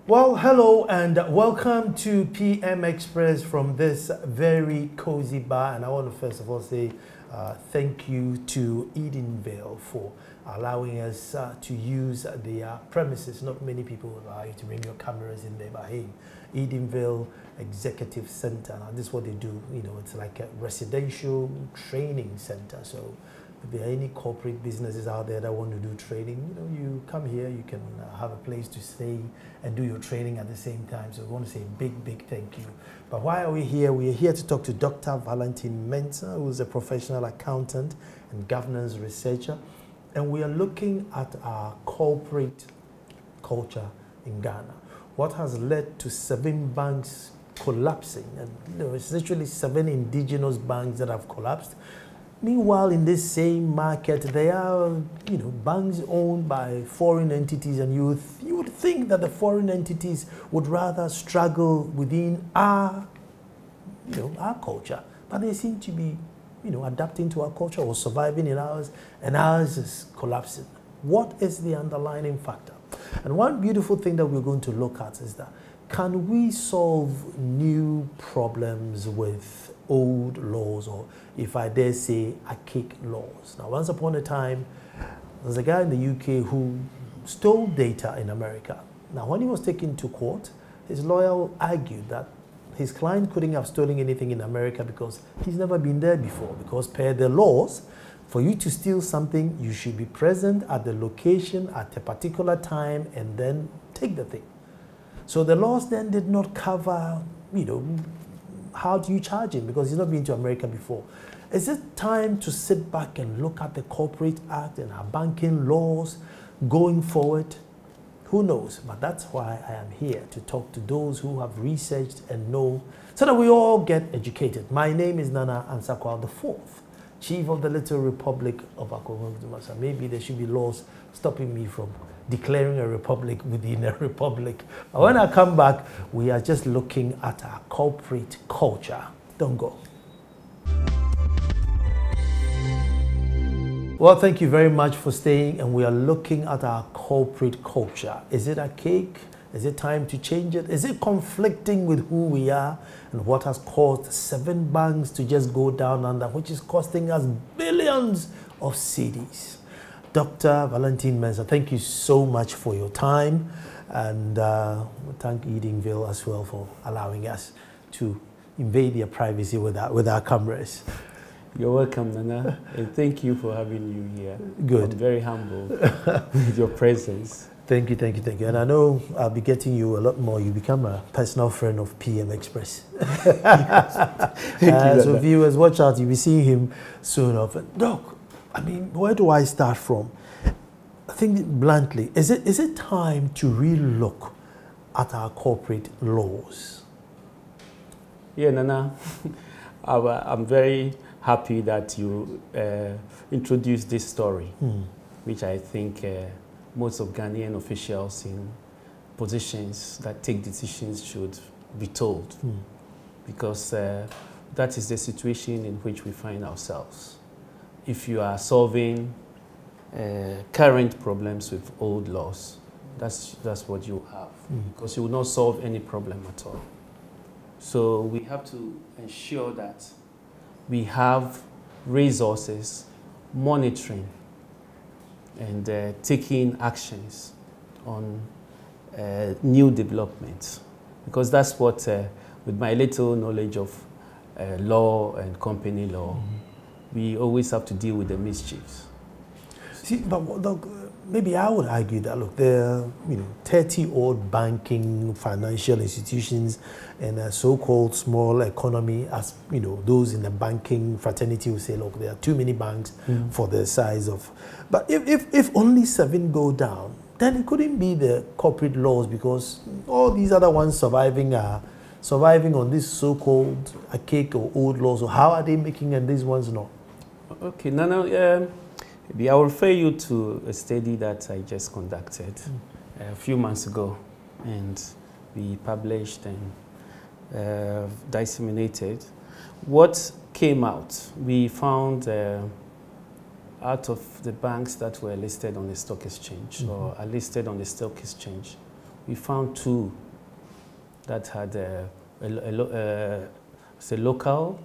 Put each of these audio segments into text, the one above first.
Well, hello and welcome to PM Express from this very cozy bar. And I want to first of all say thank you to Edenvale for allowing us to use their premises. Not many people would allow you to bring your cameras in there, but hey, Edenvale Executive Center. Now, this is what they do. You know, it's like a residential training center. So if there are any corporate businesses out there that want to do training, you know, you come here, you can have a place to stay and do your training at the same time. So we want to say a big thank you. But why are we here? We are here to talk to Dr. Valentin Mensah, who is a professional accountant and governance researcher. And we are looking at our corporate culture in Ghana. What has led to 7 banks collapsing? And you know, it's literally 7 indigenous banks that have collapsed. Meanwhile, in this same market, there are, you know, banks owned by foreign entities, and you would think that the foreign entities would rather struggle within our, you know, our culture, but they seem to be, you know, adapting to our culture or surviving in ours, and ours is collapsing. What is the underlying factor? And one beautiful thing that we're going to look at is that can we solve new problems with old laws, or if I dare say, archaic laws? Now, once upon a time, there's a guy in the UK who stole data in America. Now, when he was taken to court, his lawyer argued that his client couldn't have stolen anything in America because he's never been there before. Because per the laws, for you to steal something, you should be present at the location at a particular time and then take the thing. So the laws then did not cover, you know, how do you charge him because he's not been to America before. Is it time to sit back and look at the Corporate Act and our banking laws going forward? Who knows? But that's why I am here, to talk to those who have researched and know, so that we all get educated. My name is Nana Ansakwa IV, Chief of the Little Republic of Akwemudumasa. Maybe there should be laws stopping me from declaring a republic within a republic. But when I come back, we are just looking at our corporate culture. Don't go. Well, thank you very much for staying, and we are looking at our corporate culture. Is it archaic? Is it time to change it? Is it conflicting with who we are and what has caused 7 banks to just go down under, which is costing us billions of cedis? Dr. Valentin Mensah, thank you so much for your time, and thank Edenvale as well for allowing us to invade their privacy with our cameras. You're welcome, Nana, and thank you for having you here. Good. I'm very humbled with your presence. Thank you. And I know I'll be getting you a lot more. You become a personal friend of PM Express. Thank you, so viewers, watch out. You'll be seeing him soon enough. Doc, I mean, where do I start from? I think bluntly, is it time to relook at our corporate laws? Yeah, Nana, I'm very happy that you introduced this story, which I think most of Ghanaian officials in positions that take decisions should be told, because that is the situation in which we find ourselves. If you are solving current problems with old laws, that's what you have, because you will not solve any problem at all. So we have to ensure that we have resources, monitoring, and taking actions on new developments, because that's what, with my little knowledge of law and company law, we always have to deal with the mischiefs. See, but look, maybe I would argue that, look, there are 30-odd banking financial institutions and a so-called small economy, as those in the banking fraternity will say, look, there are too many banks for the size of. But if only 7 go down, then it couldn't be the corporate laws, because all these other ones surviving are surviving on this so-called archaic or old laws. So how are they making and these ones not? Okay, Nana, maybe I will refer you to a study that I just conducted a few months ago, and we published and disseminated. What came out, we found out of the banks that were listed on the stock exchange or are listed on the stock exchange, we found 2 that had a local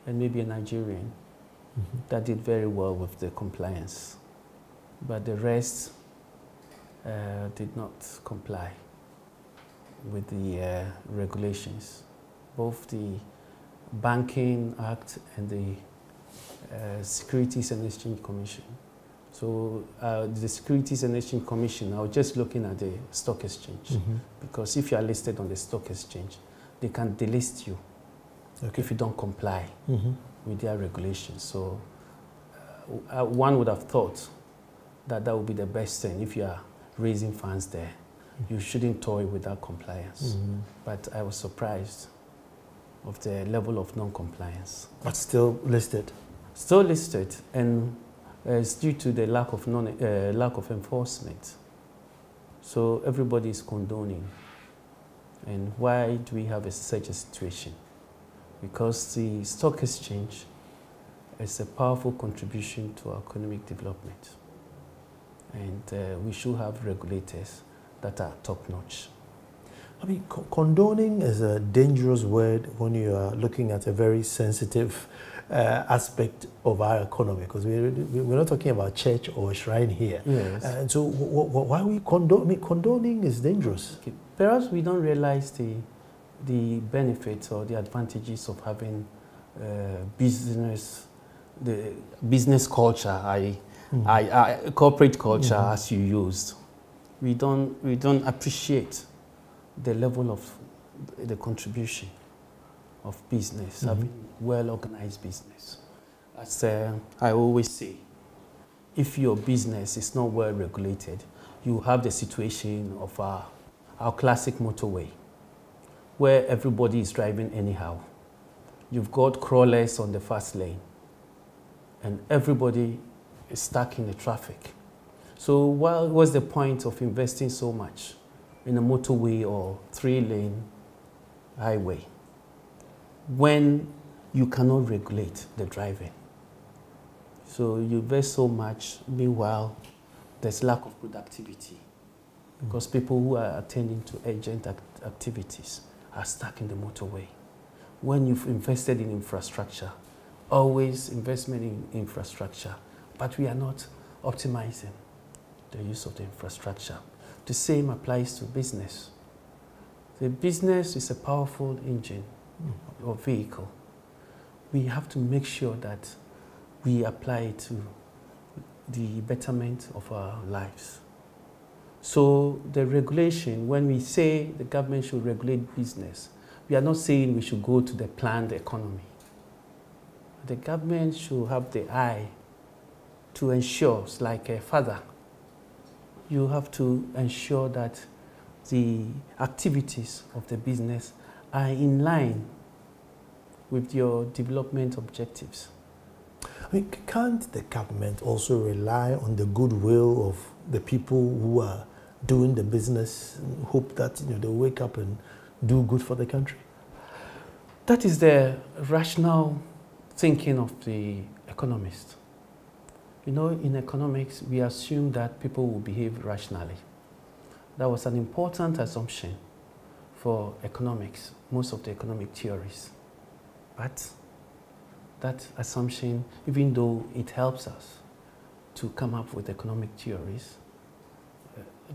and maybe a Nigerian that did very well with the compliance. But the rest did not comply with the regulations. Both the Banking Act and the Securities and Exchange Commission. So the Securities and Exchange Commission, I was just looking at the stock exchange, because if you are listed on the stock exchange, they can delist you if you don't comply with their regulations. So one would have thought that that would be the best thing. If you are raising funds there, you shouldn't toy with that compliance. But I was surprised of the level of non-compliance. But still listed? Still listed, and it's due to the lack of enforcement. So everybody is condoning. And why do we have such a situation? Because the stock exchange is a powerful contribution to our economic development. And we should have regulators that are top-notch. I mean, condoning is a dangerous word when you are looking at a very sensitive aspect of our economy, because we're not talking about church or shrine here. Yes. And so why we condone? I mean, condoning is dangerous. Okay. Perhaps we don't realize the benefits or the advantages of having the business culture, corporate culture, as you used. We don't appreciate the level of the contribution of business, having well-organized business. As I always say, if your business is not well-regulated, you have the situation of our classic motorway, where everybody is driving anyhow. You've got crawlers on the fast lane, and everybody is stuck in the traffic. So what's the point of investing so much in a motorway or 3-lane highway when you cannot regulate the driving? So you invest so much, meanwhile, there's lack of productivity because people who are attending to urgent activities are stuck in the motorway. When you've invested in infrastructure, always investment in infrastructure, but we are not optimizing the use of the infrastructure. The same applies to business. The business is a powerful engine or vehicle. We have to make sure that we apply it to the betterment of our lives. So the regulation, when we say the government should regulate business, we are not saying we should go to the planned economy. The government should have the eye to ensure, it's like a father, you have to ensure that the activities of the business are in line with your development objectives. I mean, can't the government also rely on the goodwill of the people who are doing the business and hope that they'll wake up and do good for the country? That is the rational thinking of the economist. In economics, we assume that people will behave rationally. That was an important assumption for economics, most of the economic theories. But that assumption, even though it helps us to come up with economic theories,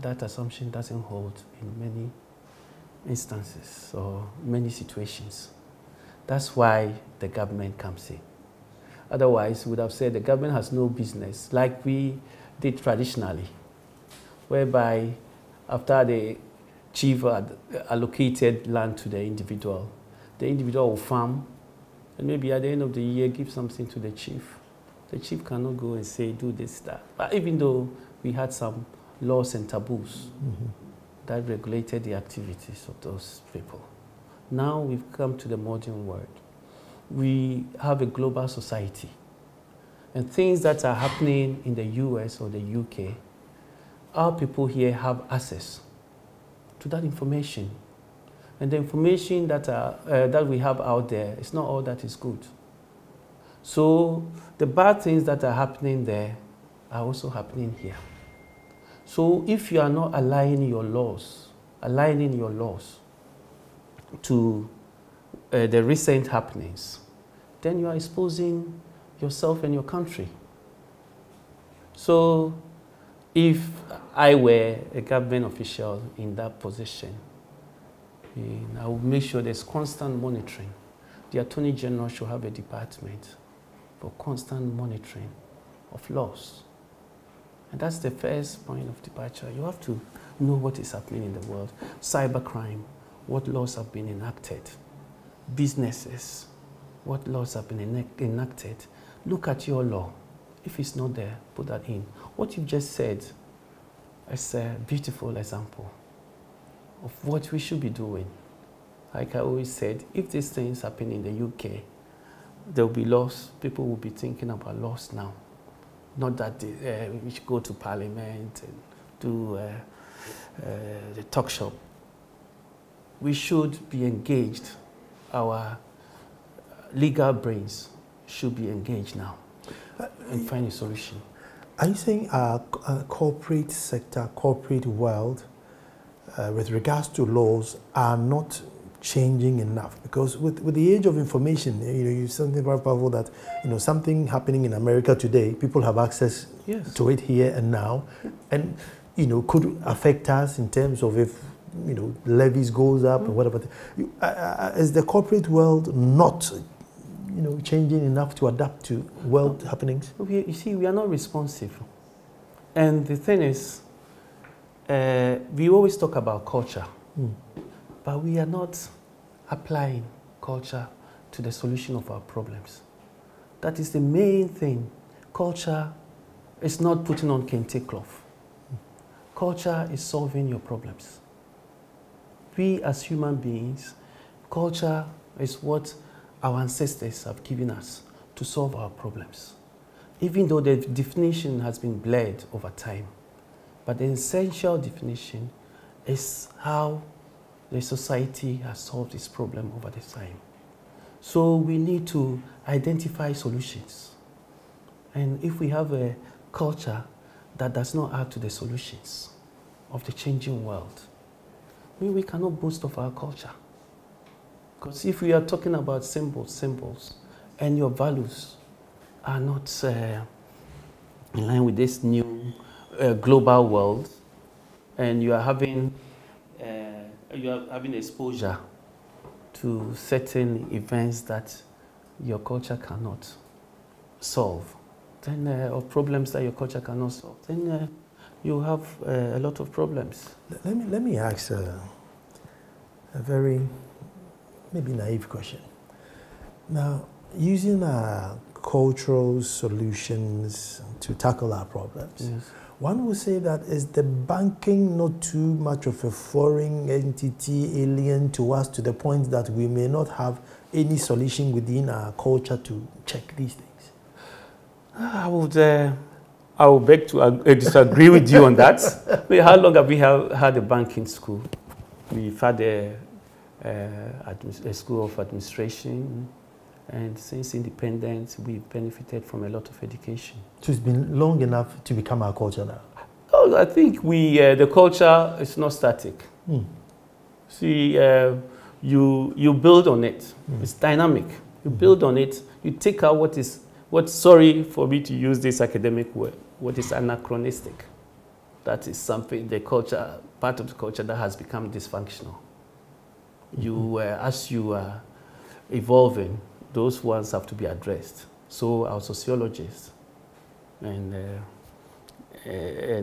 that assumption doesn't hold in many instances or many situations. That's why the government comes in. Otherwise, we would have said the government has no business, like we did traditionally, whereby after the chief had allocated land to the individual will farm, and maybe at the end of the year give something to the chief. The chief cannot go and say, do this, that. But even though we had some laws and taboos that regulated the activities of those people, now we've come to the modern world. We have a global society, and things that are happening in the US or the UK, our people here have access to that information. And the information that we have out there is not all that is good. So the bad things that are happening there are also happening here. So if you are not aligning your laws, aligning your laws to the recent happenings, then you are exposing yourself and your country. So if I were a government official in that position, I would make sure there's constant monitoring. The Attorney General should have a department for constant monitoring of laws. And that's the first point of departure. You have to know what is happening in the world. Cybercrime, what laws have been enacted. Businesses, what laws have been enacted. Look at your law. If it's not there, put that in. What you've just said is a beautiful example of what we should be doing. Like I always said, if these things happen in the UK, there will be laws. People will be thinking about laws now. Not that we should go to Parliament and do the talk shop. We should be engaged. Our legal brains should be engaged now and find a solution. Are you saying our corporate sector, corporate world, with regards to laws, are not changing enough? Because with the age of information, you something very powerful that something happening in America today, people have access to it here and now, and could affect us in terms of if levies goes up and whatever. Is the corporate world not changing enough to adapt to world happenings? You see, we are not responsive, and the thing is, we always talk about culture. But we are not applying culture to the solution of our problems. That is the main thing. Culture is not putting on kente cloth. Culture is solving your problems. We as human beings, culture is what our ancestors have given us to solve our problems. Even though the definition has been blurred over time, but the essential definition is how the society has solved this problem over the time. So we need to identify solutions. And if we have a culture that does not add to the solutions of the changing world, we cannot boast of our culture. Because if we are talking about symbols, and your values are not in line with this new global world, and you are having exposure to certain events that your culture cannot solve, then or problems that your culture cannot solve, then you have a lot of problems. Let me ask a very maybe naive question. Now, using cultural solutions to tackle our problems, one would say that is the banking not too much of a foreign entity, alien to us, to the point that we may not have any solution within our culture to check these things? I would beg to disagree with you on that. How long have we had a banking school? We've had a school of administration, and since independence, we've benefited from a lot of education. So it's been long enough to become our culture now? Oh, I think the culture is not static. See, you build on it. It's dynamic. You build on it. You take out sorry for me to use this academic word, what is anachronistic. That is something, part of the culture that has become dysfunctional. As you are evolving, those ones have to be addressed. So our sociologists and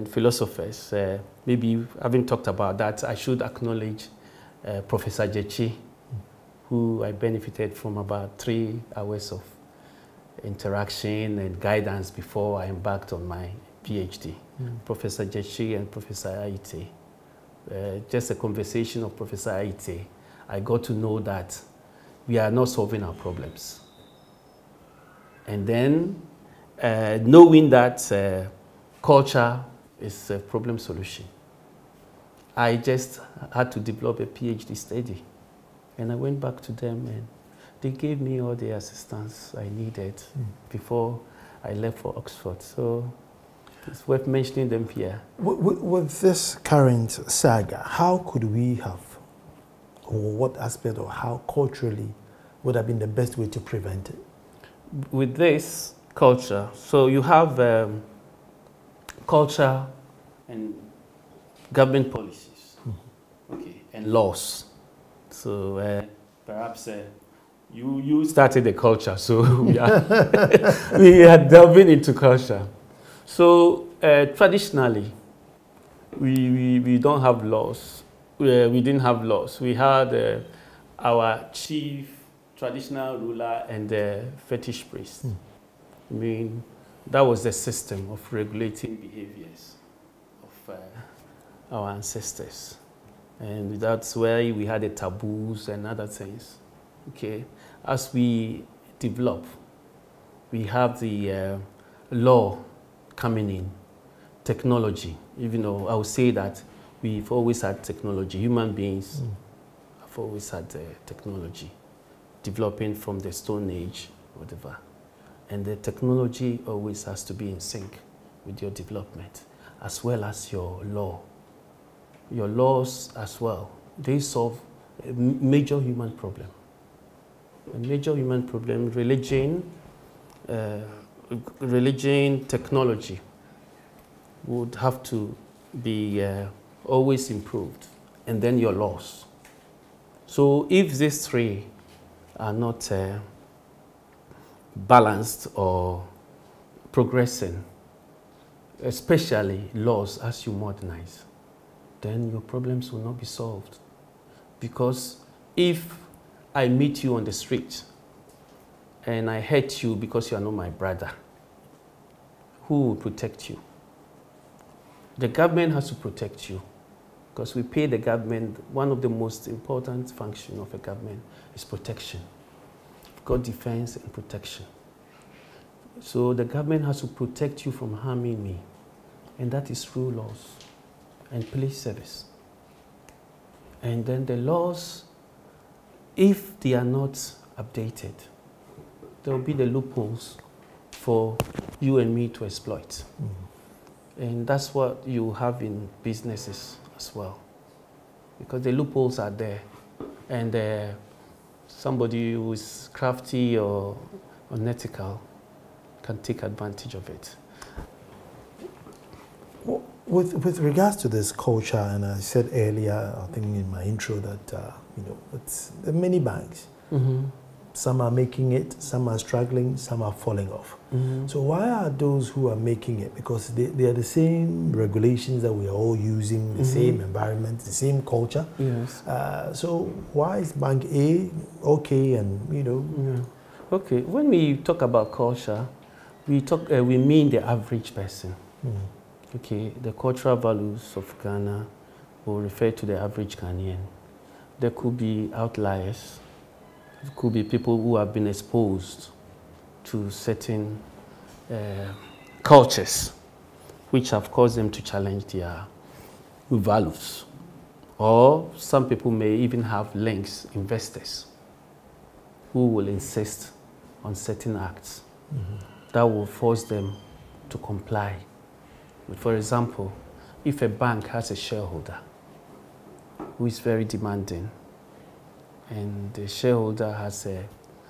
philosophers, maybe having talked about that, I should acknowledge Professor Jechi, who I benefited from about 3 hours of interaction and guidance before I embarked on my PhD. Professor Jechi and Professor Aite. Just a conversation of Professor Aite, I got to know that we are not solving our problems. And then knowing that culture is a problem solution, I just had to develop a PhD study. And I went back to them and they gave me all the assistance I needed before I left for Oxford. So It's worth mentioning them here. With this current saga, how could we have, or what aspect, or how culturally would have been the best way to prevent it? With this culture, so you have culture and government policies, okay, and laws. So perhaps you started the culture, so we are delving into culture. So traditionally, we don't have laws. We didn't have laws. We had our chief traditional ruler and the fetish priest. I mean, that was the system of regulating behaviors of our ancestors. And that's where we had the taboos and other things. Okay, as we develop, we have the law coming in, technology. Even though I would say that we've always had technology. Human beings have always had technology, developing from the Stone Age, whatever. And the technology always has to be in sync with your development, as well as your law. Your laws as well, they solve a major human problem. A major human problem, religion, technology would have to be always improved, and then your laws. So if these three are not balanced or progressing, especially laws as you modernize, then your problems will not be solved. Because if I meet you on the street and I hurt you because you are not my brother, who will protect you? The government has to protect you, because we pay the government. One of the most important functions of a government is protection. We've got defense and protection. So the government has to protect you from harming me, and that is through laws and police service. And then the laws, if they are not updated, there will be the loopholes for you and me to exploit. And that's what you have in businesses as well, because the loopholes are there, and somebody who is crafty or unethical can take advantage of it. With regards to this culture, and I said earlier, I think in my intro, that it's the many banks. Some are making it, some are struggling, some are falling off. So why are those who are making it? Because they are the same regulations that we are all using, the same environment, the same culture. Yes. So why is Bank A okay, and Okay. When we talk about culture, we mean the average person. Okay, the cultural values of Ghana will refer to the average Ghanaian. There could be outliers. It could be people who have been exposed to certain cultures which have caused them to challenge their values. Or some people may even have links, investors, who will insist on certain acts that will force them to comply. For example, if a bank has a shareholder who is very demanding, and the shareholder has a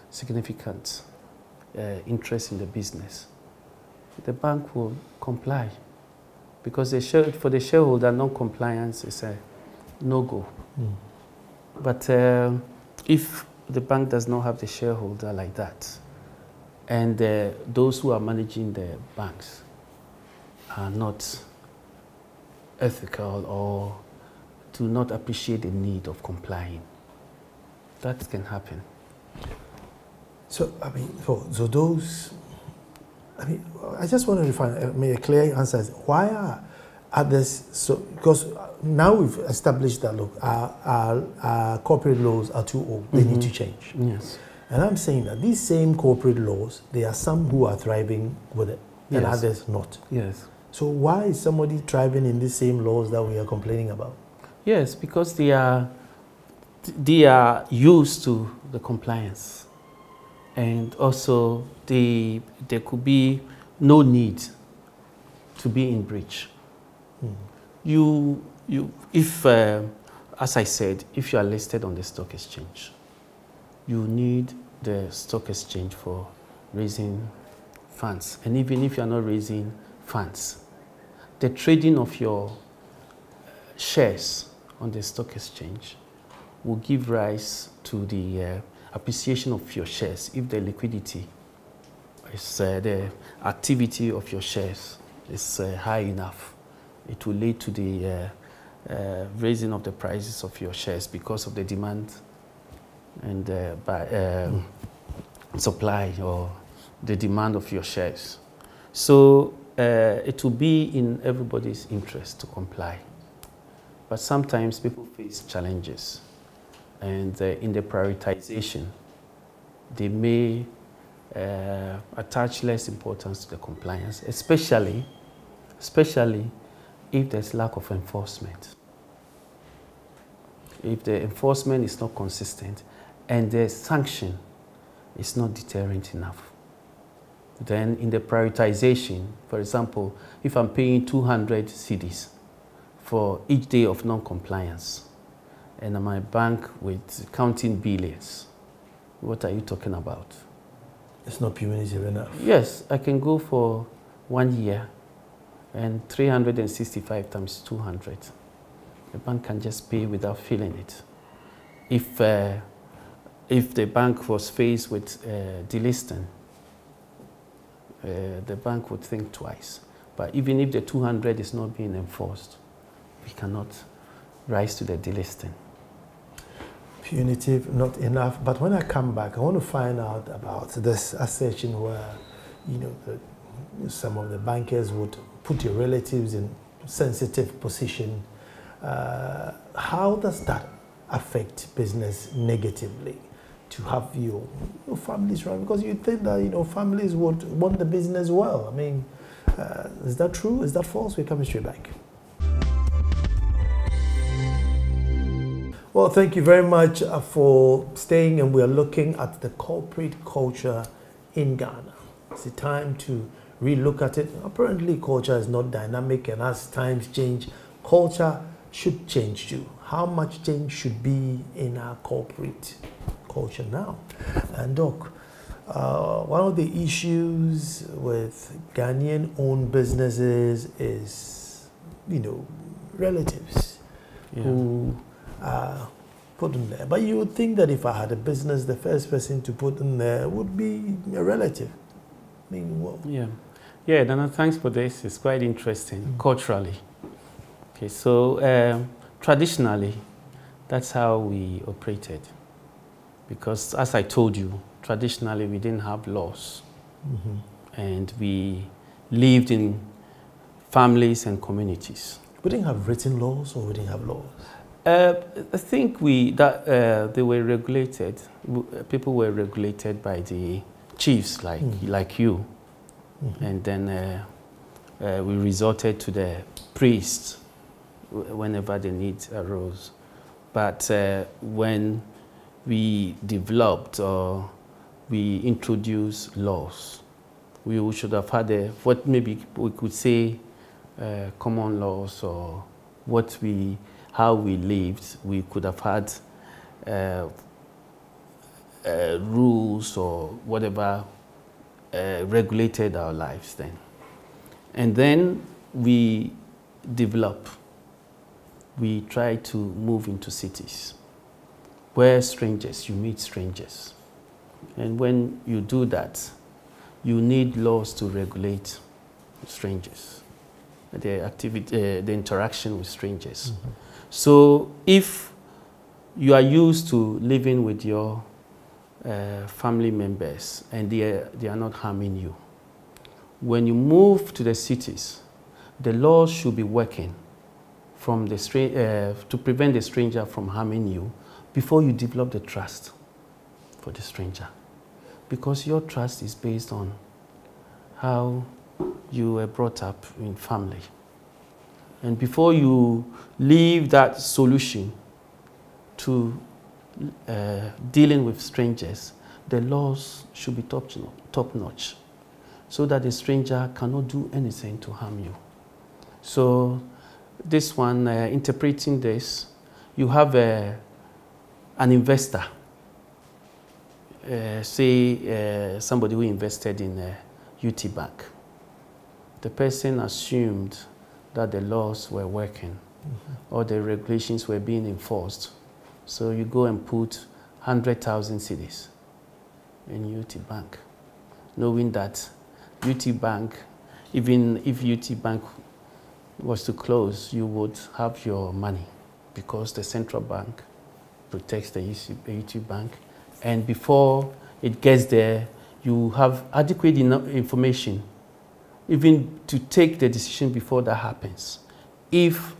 significant interest in the business, the bank will comply, because for the shareholder, non-compliance is a no-go. But if the bank does not have the shareholder like that, and those who are managing the banks are not ethical or do not appreciate the need of complying, that can happen. So, so those, I just want to find a clear answer. Why are others so? Because now we've established that, look, our corporate laws are too old. They need to change. Yes. And I'm saying that these same corporate laws, there are some who are thriving with it, and others not. Yes. So why is somebody thriving in these same laws that we are complaining about? Yes, because they are used to the compliance, and also there could be no need to be in breach. If, as I said, if you are listed on the stock exchange, you need the stock exchange for raising funds. And even if you are not raising funds, the trading of your shares on the stock exchange will give rise to the appreciation of your shares if the liquidity is, the activity of your shares is high enough. It will lead to the raising of the prices of your shares because of the demand and supply or the demand of your shares. So it will be in everybody's interest to comply. But sometimes people face challenges, and in the prioritization, they may attach less importance to the compliance, especially if there's lack of enforcement. If the enforcement is not consistent and the sanction is not deterrent enough, then in the prioritization, for example, if I'm paying 200 cedis for each day of non-compliance, and my bank with counting billions, what are you talking about? It's not punitive enough. Yes, I can go for 1 year and 365 times 200. The bank can just pay without feeling it. If the bank was faced with delisting, the bank would think twice. But even if the 200 is not being enforced, we cannot rise to the delisting. Punitive, not enough. But when I come back, I want to find out about this assertion where, you know, some of the bankers would put your relatives in sensitive position. How does that affect business negatively to have your families run? Because you think that, you know, families would want the business well. I mean, is that true? Is that false? We're coming straight back. Well, thank you very much for staying, and we are looking at the corporate culture in Ghana. It's a time to relook at it. Apparently, culture is not dynamic, and as times change, culture should change too. How much change should be in our corporate culture now? And Doc, one of the issues with Ghanaian-owned businesses is, you know, relatives who put in there. But you would think that if I had a business, the first person to put in there would be a relative. I mean, well, yeah, Dana, thanks for this. It's quite interesting culturally. Okay, so traditionally, that's how we operated. Because as I told you, traditionally we didn't have laws. And we lived in families and communities. We didn't have written laws, or we didn't have laws? I think they were regulated. People were regulated by the chiefs, like you, and then we resorted to the priests whenever the need arose. But when we developed or we introduced laws, we should have had what maybe we could say common laws, or how we lived. We could have had rules or whatever regulated our lives then. And then we develop. We try to move into cities where you meet strangers. And when you do that, you need laws to regulate strangers, the interaction with strangers. So if you are used to living with your family members and they are not harming you, when you move to the cities, the laws should be working from the to prevent the stranger from harming you before you develop the trust for the stranger. Because your trust is based on how you were brought up in family. And before you leave that solution to dealing with strangers, the laws should be top-notch so that the stranger cannot do anything to harm you. So this one, interpreting this, you have an investor, say somebody who invested in UT Bank. The person assumed that the laws were working, or the regulations were being enforced. So you go and put 100,000 cedis in UT Bank, knowing that UT Bank, even if UT Bank was to close, you would have your money because the central bank protects the UT Bank. And before it gets there, you have adequate enough information even to take the decision before that happens. If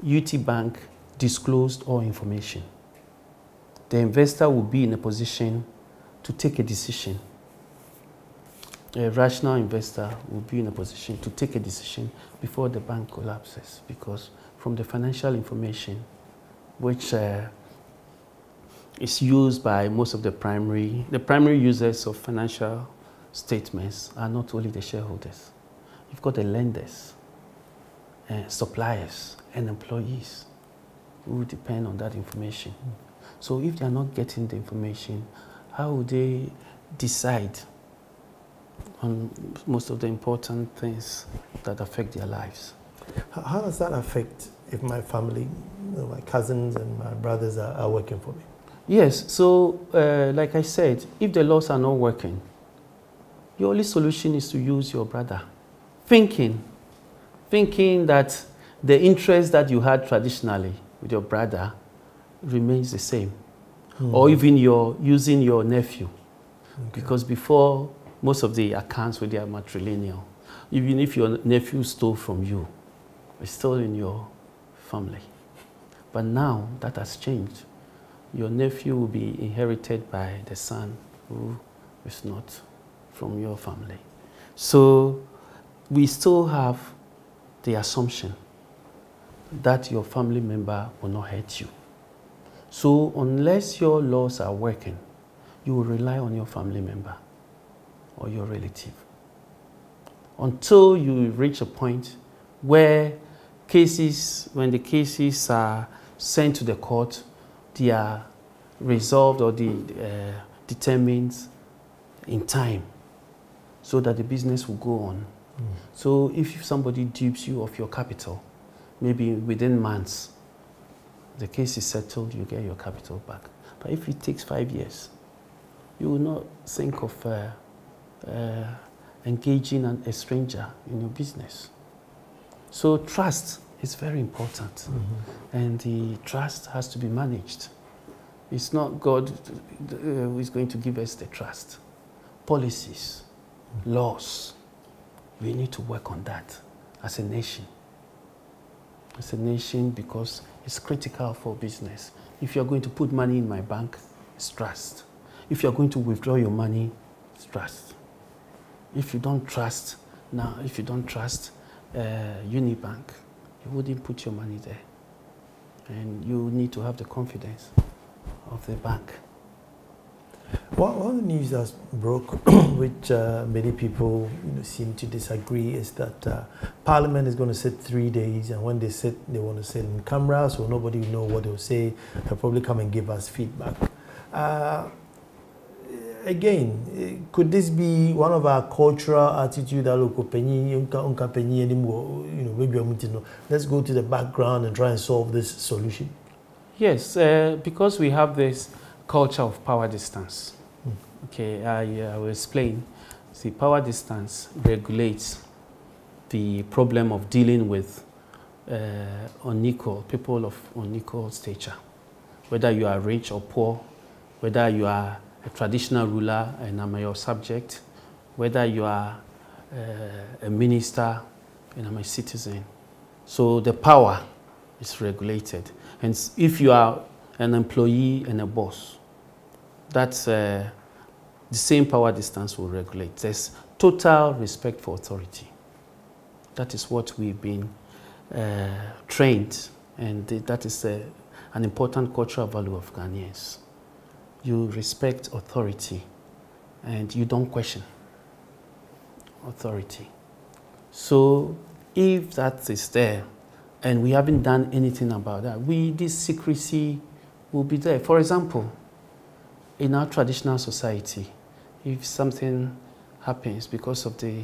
UT Bank disclosed all information, the investor will be in a position to take a decision. A rational investor will be in a position to take a decision before the bank collapses, because from the financial information which is used by most of the primary users of financial statements are not only the shareholders. You've got the lenders, suppliers, and employees who depend on that information. So if they are not getting the information, how would they decide on most of the important things that affect their lives? How does that affect if my family, my cousins and my brothers are working for me? Yes, so like I said, if the laws are not working, your only solution is to use your brother. Thinking that the interest that you had traditionally with your brother remains the same. Or even using your nephew. Okay. Because before, most of the accounts were there matrilineal. Even if your nephew stole from you, it's still in your family. But now that has changed. Your nephew will be inherited by the son who is not from your family. So we still have the assumption that your family member will not hurt you. So unless your laws are working, you will rely on your family member or your relative until you reach a point where when the cases are sent to the court, they are resolved or determined in time so that the business will go on. So if somebody dupes you of your capital, maybe within months, the case is settled, you get your capital back. But if it takes 5 years, you will not think of engaging a stranger in your business. So trust is very important, and the trust has to be managed. It's not God who is going to give us the trust. Policies, laws, we need to work on that as a nation. As a nation, because it's critical for business. If you're going to put money in my bank, it's trust. If you're going to withdraw your money, it's trust. If you don't trust Unibank, you wouldn't put your money there. And you need to have the confidence of the bank. One of the news that broke, which many people seem to disagree, is that Parliament is going to sit 3 days, and when they sit, they want to sit in camera, so nobody will know what they'll say. They'll probably come and give us feedback. Again, could this be one of our cultural attitude that let's go to the background and try and solve this solution? Yes, because we have this culture of power distance. Okay, I will explain. See, power distance regulates the problem of dealing with people of unequal stature. Whether you are rich or poor, whether you are a traditional ruler and I'm your subject, whether you are a minister and I'm a citizen. So the power is regulated. And if you are an employee and a boss, that's the same power distance will regulate. There's total respect for authority. That is what we've been trained, and that is an important cultural value of Ghanaians. You respect authority and you don't question authority. So if that is there and we haven't done anything about that, this secrecy will be there. For example, in our traditional society, if something happens because of the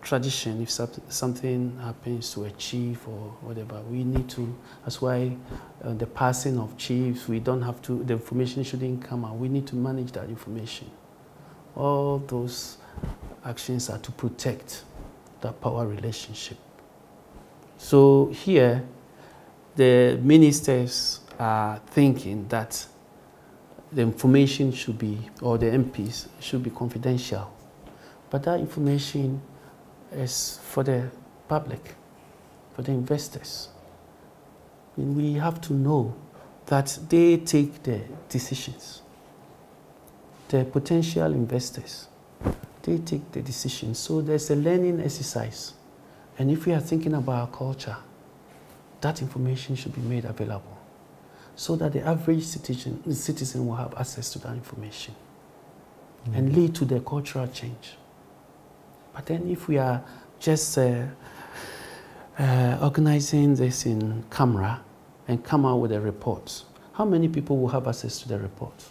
tradition, if something happens to a chief or whatever, we need to, that's why the passing of chiefs, we don't have to, the information shouldn't come out. We need to manage that information. All those actions are to protect that power relationship. So here, the ministers are thinking that the information should be, or the MPs should be confidential. But that information is for the public, for the investors. And we have to know that they take the decisions. The potential investors, they take the decisions. So there's a learning exercise. And if we are thinking about our culture, that information should be made available so that the average citizen will have access to that information and lead to the cultural change. But then if we are just organizing this in camera and come out with a report, how many people will have access to the report?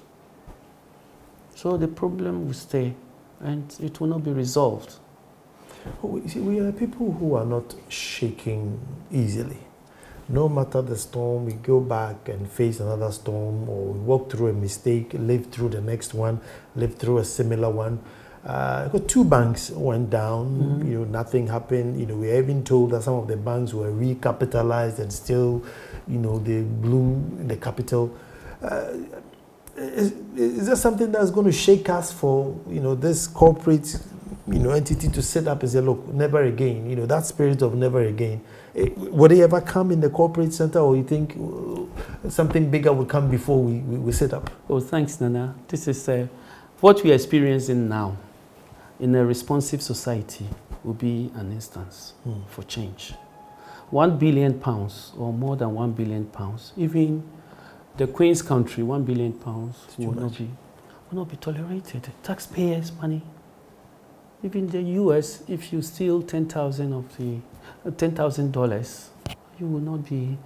So the problem will stay and it will not be resolved. You see, we are people who are not shaking easily. No matter the storm, we go back and face another storm, or we walk through a mistake, live through the next one, live through a similar one. Because 2 banks went down, you know, nothing happened. You know, we are even told that some of the banks were recapitalized and still, you know, they blew the capital. Is there something that's going to shake us for, you know, this corporate, you know, entity to sit up and say, look, never again, you know, that spirit of never again? Would they ever come in the corporate center, or you think something bigger will come before we sit up? Oh, thanks, Nana. This is what we are experiencing now in a responsive society will be an instance for change. £1 billion or more than £1 billion, even the Queen's country, £1 billion will not be tolerated. Taxpayers' money. Even the US, if you steal $10,000 of the $10,000, you will not be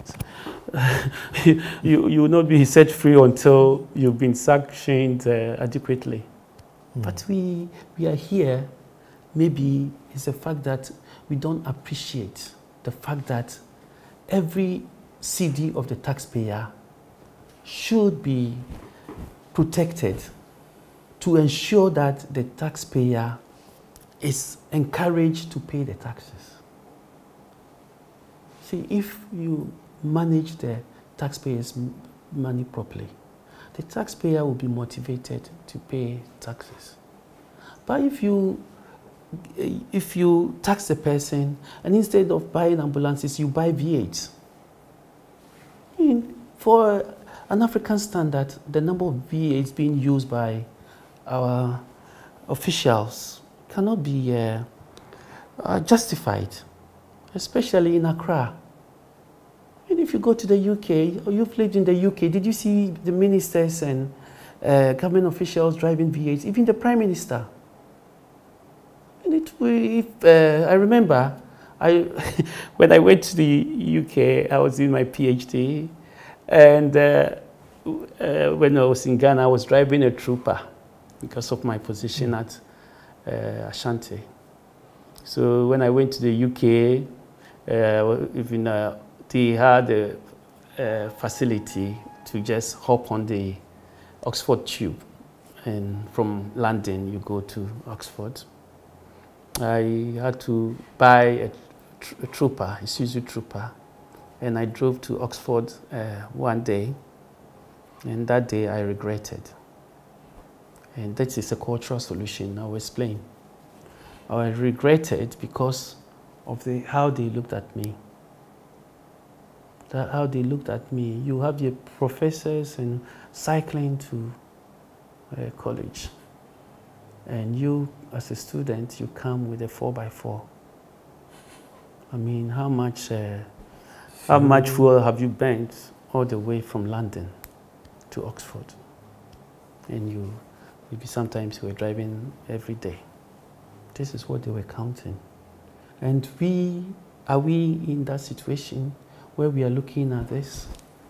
you will not be set free until you've been sanctioned adequately. But we are here. Maybe it's the fact that we don't appreciate the fact that every CD of the taxpayer should be protected to ensure that the taxpayer is encouraged to pay the taxes. See, if you manage the taxpayers' money properly, the taxpayer will be motivated to pay taxes. But if you tax the person and instead of buying ambulances, you buy V8, I mean, for an African standard, the number of V8s being used by our officials cannot be justified, especially in Accra. And if you go to the UK, or you've lived in the UK, did you see the ministers and government officials driving V8s, even the Prime Minister? And I remember, when I went to the UK, I was doing my PhD, and when I was in Ghana, I was driving a trooper because of my position at Ashanti. So when I went to the UK, even they had a facility to just hop on the Oxford Tube, and from London you go to Oxford. I had to buy a trooper, a Isuzu trooper, and I drove to Oxford one day, and that day I regretted. And that is a cultural solution, I will explain. I regretted because of how they looked at me. How they looked at me. You have your professors and cycling to college. And you, as a student, you come with a 4x4. I mean, how much fuel have you burnt all the way from London to Oxford? And maybe sometimes you were driving every day. This is what they were counting. And are we in that situation where we are looking at this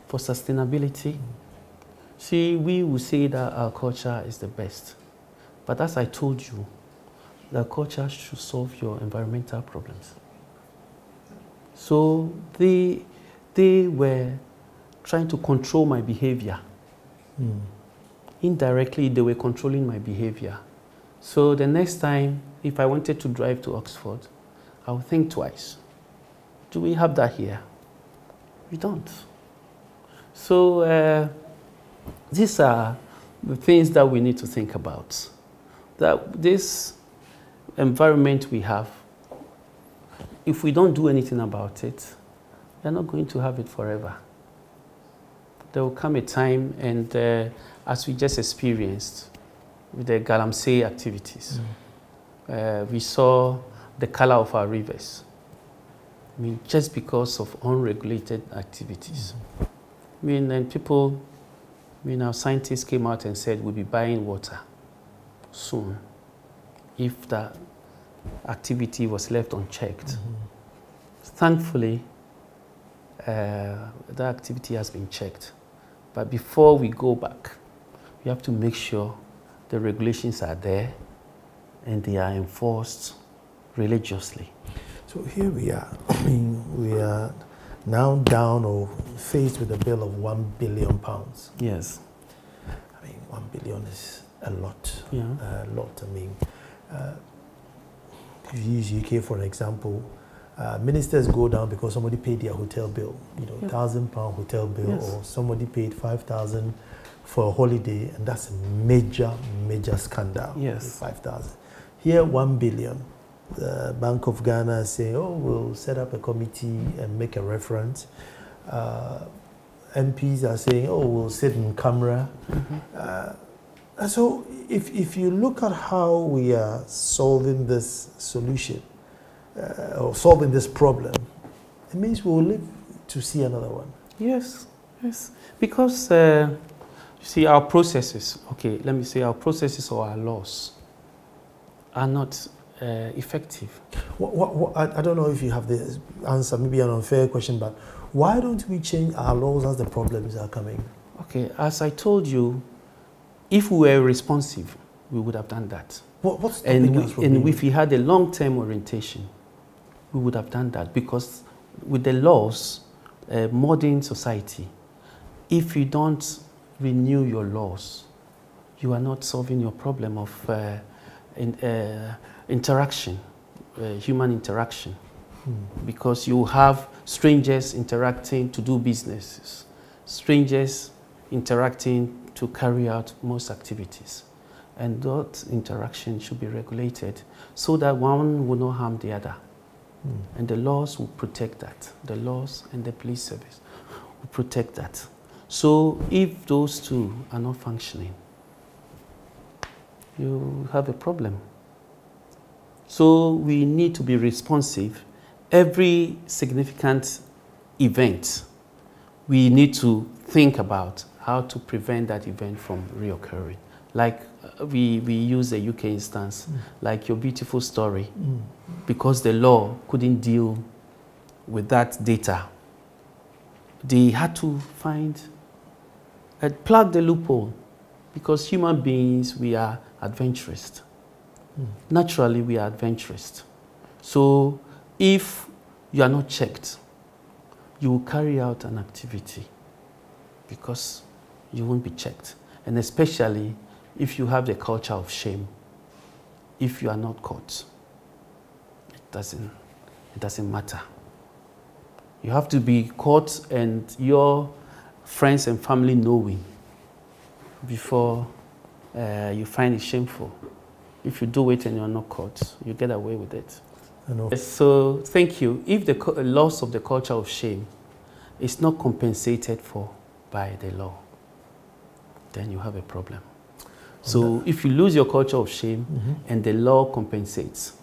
for sustainability? See, we will say that our culture is the best. But as I told you, the culture should solve your environmental problems. So they were trying to control my behavior. Indirectly, they were controlling my behavior. So the next time, if I wanted to drive to Oxford, I would think twice. Do we have that here? We don't. So these are the things that we need to think about. That this environment we have, if we don't do anything about it, we're not going to have it forever. There will come a time, and as we just experienced with the Galamsey activities, we saw the color of our rivers. I mean, just because of unregulated activities. I mean, and people, our scientists came out and said we'll be buying water soon if that activity was left unchecked. Thankfully, that activity has been checked. But before we go back, we have to make sure the regulations are there and they are enforced religiously. So here we are. I mean, we are now down or faced with a bill of £1 billion. Yes. I mean, 1 billion is a lot. Yeah. A lot. I mean, if you use UK for an example, ministers go down because somebody paid their hotel bill, you know, £1,000 hotel bill, Yes. or somebody paid 5,000 for a holiday, and that's a major, major scandal. Yes. 5,000. Here, 1 billion. The Bank of Ghana is saying, oh, we'll set up a committee and make a reference. MPs are saying, oh, we'll sit in camera. So if you look at how we are solving this solution, or solving this problem, it means we will live to see another one. Yes, yes. Because, you see, our processes, okay, let me say our processes or our laws are not effective. I don't know if you have the answer, maybe an unfair question, but why don't we change our laws as the problems are coming? Okay, as I told you, if we were responsive, we would have done that. What's stopping us from and if we had a long-term orientation, we would have done that, because with the laws, modern society, if you don't renew your laws, you are not solving your problem of interaction, human interaction, because you have strangers interacting to do businesses, strangers interacting to carry out most activities. And that interaction should be regulated so that one will not harm the other. And the laws will protect that. The laws and the police service will protect that. So if those two are not functioning, you have a problem. So we need to be responsive. Every significant event, we need to think about how to prevent that event from reoccurring. Like we use the UK instance, like your beautiful story, because the law couldn't deal with that data. They had to plug the loophole, because human beings, we are adventurous. Naturally, we are adventurous. So if you are not checked, you will carry out an activity because you won't be checked. And especially if you have the culture of shame, if you are not caught, it doesn't matter. You have to be caught and your friends and family knowing before you find it shameful. If you do it and you're not caught, you get away with it. I know. So thank you. If the loss of the culture of shame is not compensated for by the law, then you have a problem. So if you lose your culture of shame and the law compensates,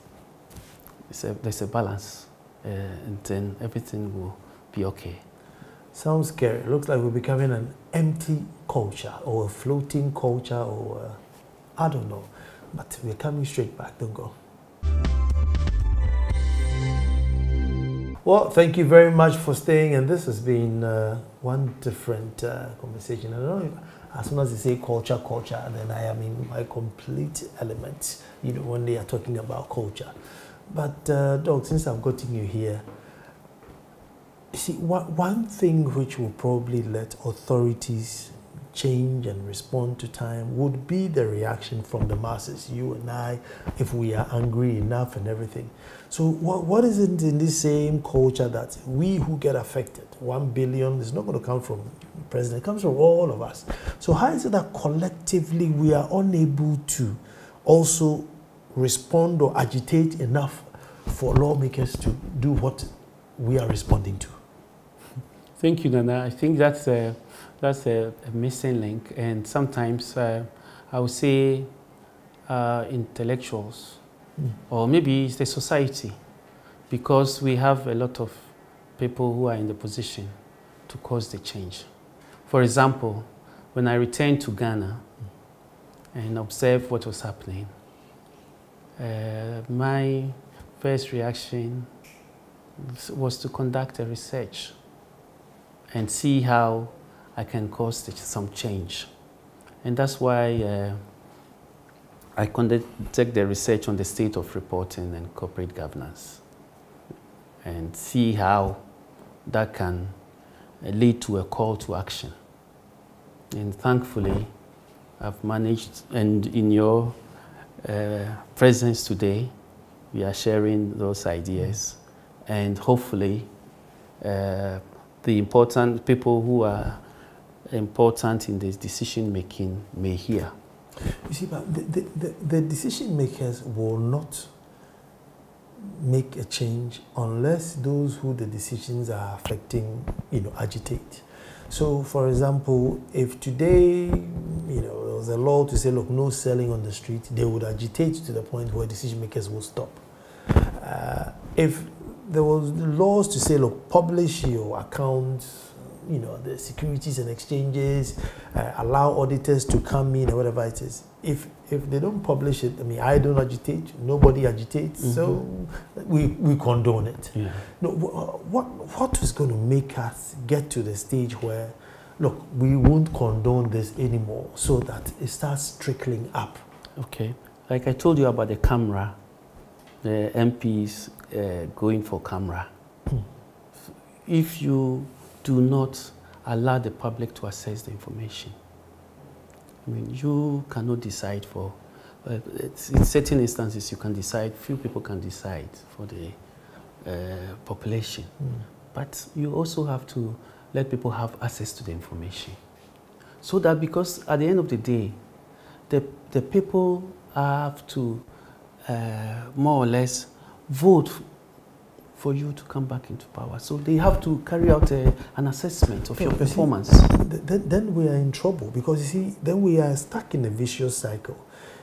there's a balance, and then everything will be okay. Sounds scary. It looks like we're becoming an empty culture or a floating culture, or I don't know. But we're coming straight back. Don't go. Well, thank you very much for staying, and this has been one different conversation. I don't know, as soon as they say culture, then I am in my complete element, you know, when they are talking about culture. But, Doc, since I've gotten you here, you see, one thing which will probably let authorities change and respond to time would be the reaction from the masses, you and I, if we are angry enough and everything. So what is it in this same culture that we who get affected, 1 billion, is not going to come from the president, it comes from all of us. So how is it that collectively we are unable to also respond or agitate enough for lawmakers to do what we are responding to? Thank you, Nana. I think that's a missing link, and sometimes I would say intellectuals, or maybe it's the society, because we have a lot of people who are in the position to cause the change. For example, when I returned to Ghana and observed what was happening, my first reaction was to conduct a research and see how I can cause some change. And that's why I conducted the research on the state of reporting and corporate governance and see how that can lead to a call to action. And thankfully, I've managed, and in your presence today, we are sharing those ideas, and hopefully the important people who are important in this decision making may hear. You see, but the decision makers will not make a change unless those who the decisions are affecting, you know, agitate. So, for example, if today, you know, there was a law to say, look, no selling on the street, they would agitate to the point where decision makers will stop. If there was laws to say, look, publish your accounts, you know, the Securities and Exchanges, allow auditors to come in or whatever it is. If they don't publish it, I mean, I don't agitate, nobody agitates, so we condone it. Yeah. No, what is going to make us get to the stage where, look, we won't condone this anymore, so that it starts trickling up? Okay. Like I told you about the camera, the MPs going for camera. If you do not allow the public to access the information, I mean, you cannot decide for, in certain instances you can decide, few people can decide for the population. But you also have to let people have access to the information. So that, because at the end of the day, the people have to more or less vote for you to come back into power. So they have to carry out an assessment of your performance. Then we are in trouble, because you see, then we are stuck in a vicious cycle.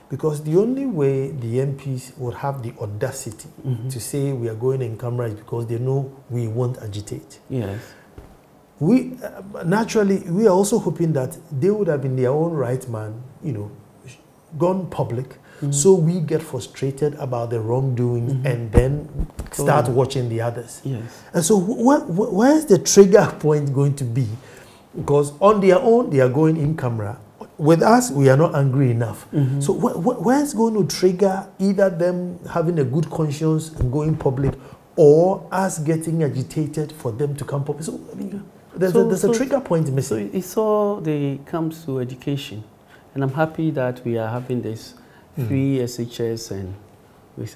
Because the only way the MPs would have the audacity to say we are going in camera is because they know we won't agitate. Yes. We naturally, we are also hoping that they would have, in their own right, man, you know, gone public, so we get frustrated about the wrongdoings and then start watching the others. Yes. And so where's the trigger point going to be? Because on their own, they are going in camera. With us, we are not angry enough. So where's going to trigger either them having a good conscience and going public, or us getting agitated for them to come public? So, I mean, there's a trigger point missing. So it's all comes to education. And I'm happy that we are having this free SHS, and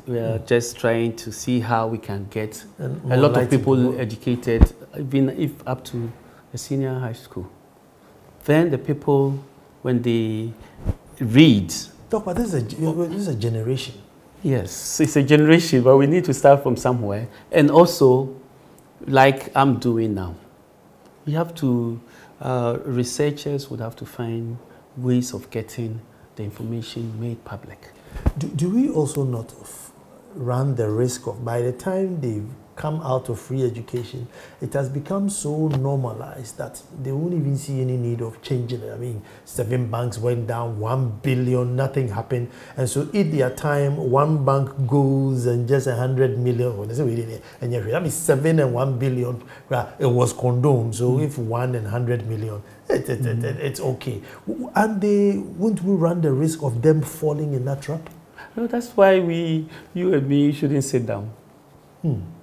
we are just trying to see how we can get a lot of people educated, even if up to a senior high school. Then the people, when they read... Doc, but this is a generation. Yes, it's a generation, but we need to start from somewhere. And also, like I'm doing now, you have to, researchers would have to find ways of getting the information made public. Do we also not run the risk of, by the time they've come out of free education, it has become so normalized that they won't even see any need of changing it. I mean, 7 banks went down, 1 billion, nothing happened. And so at their time, one bank goes and just 100 million, and that means 7 and 1 billion, it was condoned. So if 1 and 100 million, it's okay. And won't we run the risk of them falling in that trap? No, that's why you and me shouldn't sit down.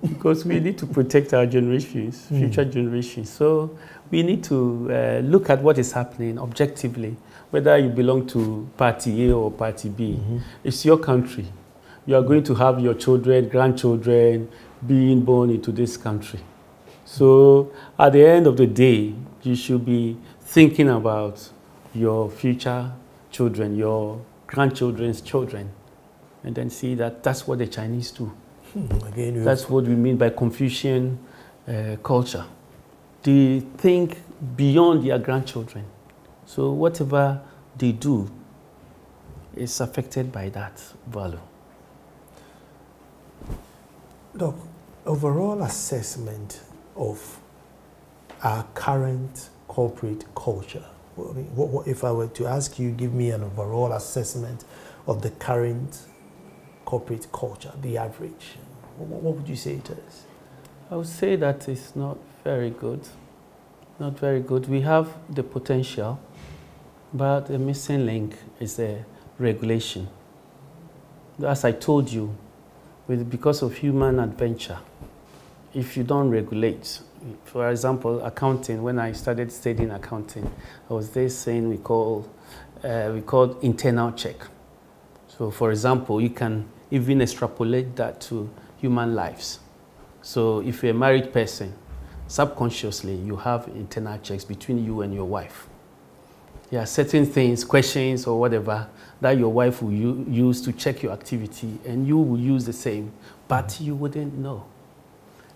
Because we need to protect our generations, future generations. So we need to look at what is happening objectively, whether you belong to party A or party B. It's your country. You are going to have your children, grandchildren being born into this country. So at the end of the day, you should be thinking about your future children, your grandchildren's children, and then see that that's what the Chinese do. Again, that's what we mean by Confucian culture. They think beyond their grandchildren. So whatever they do is affected by that value. Doc, overall assessment of our current corporate culture. I mean, if I were to ask you, give me an overall assessment of the current corporate culture, the average, what would you say it is? I would say that it's not very good. Not very good. We have the potential, but the missing link is the regulation. As I told you, because of human adventure, if you don't regulate, for example, accounting, when I started studying accounting, I was there saying we called internal check. So for example, you can even extrapolate that to human lives. So if you're a married person, subconsciously you have internal checks between you and your wife. There are certain things, questions or whatever, that your wife will use to check your activity, and you will use the same, but you wouldn't know.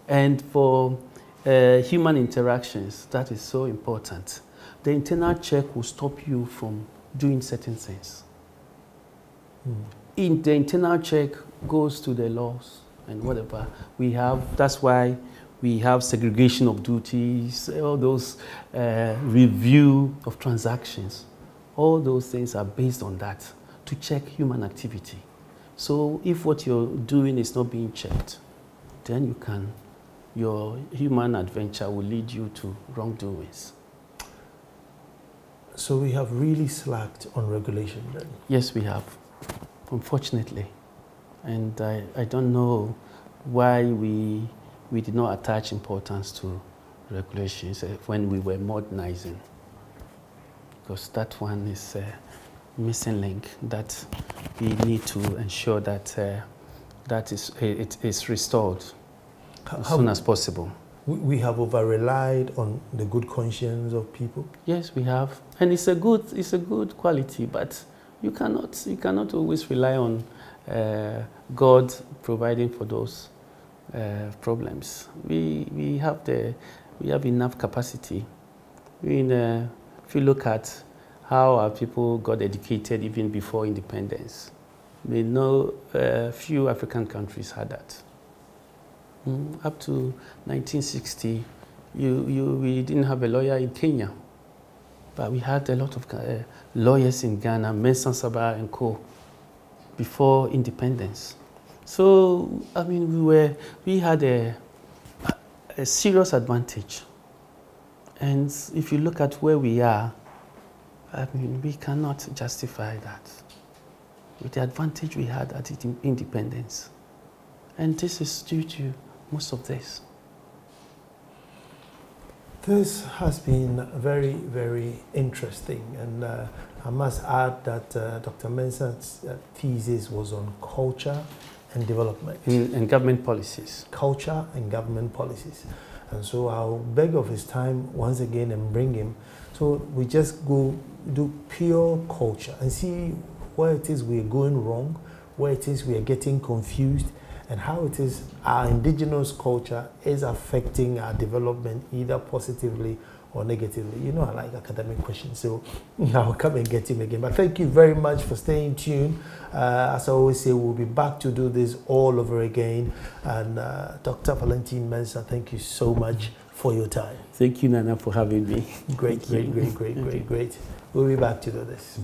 And for human interactions, that is so important. The internal check will stop you from doing certain things. In the internal check goes to the laws and whatever we have. That's why we have segregation of duties, all those review of transactions. All those things are based on that, to check human activity. So if what you're doing is not being checked, then your human adventure will lead you to wrongdoings. So we have really slacked on regulation then? Yes, we have, unfortunately. And I don't know why we did not attach importance to regulations when we were modernizing. Because that one is a missing link that we need to ensure that it is restored as soon as possible. We have over-relied on the good conscience of people? Yes, we have. And it's a good quality, but you cannot always rely on God providing for those problems. We have enough capacity. If you look at how our people got educated even before independence, we know few African countries had that. Up to 1960, we didn't have a lawyer in Kenya, but we had a lot of lawyers in Ghana, Mensah Sabah and co. before independence. So, I mean, we had a serious advantage. And if you look at where we are, I mean, we cannot justify that with the advantage we had at independence. And this is due to most of this. This has been very, very interesting. And I must add that Dr. Mensah's thesis was on culture and development. And government policies. Culture and government policies. And so I'll beg of his time once again and bring him. So we just go do pure culture and see where it is we're going wrong, where it is we are getting confused, and how it is our indigenous culture is affecting our development either positively or negatively. You know I like academic questions, so I'll come and get him again. But thank you very much for staying tuned. As I always say, we'll be back to do this all over again. And Dr. Valentine Mensah, thank you so much for your time. Thank you, Nana, for having me. Great. We'll be back to do this.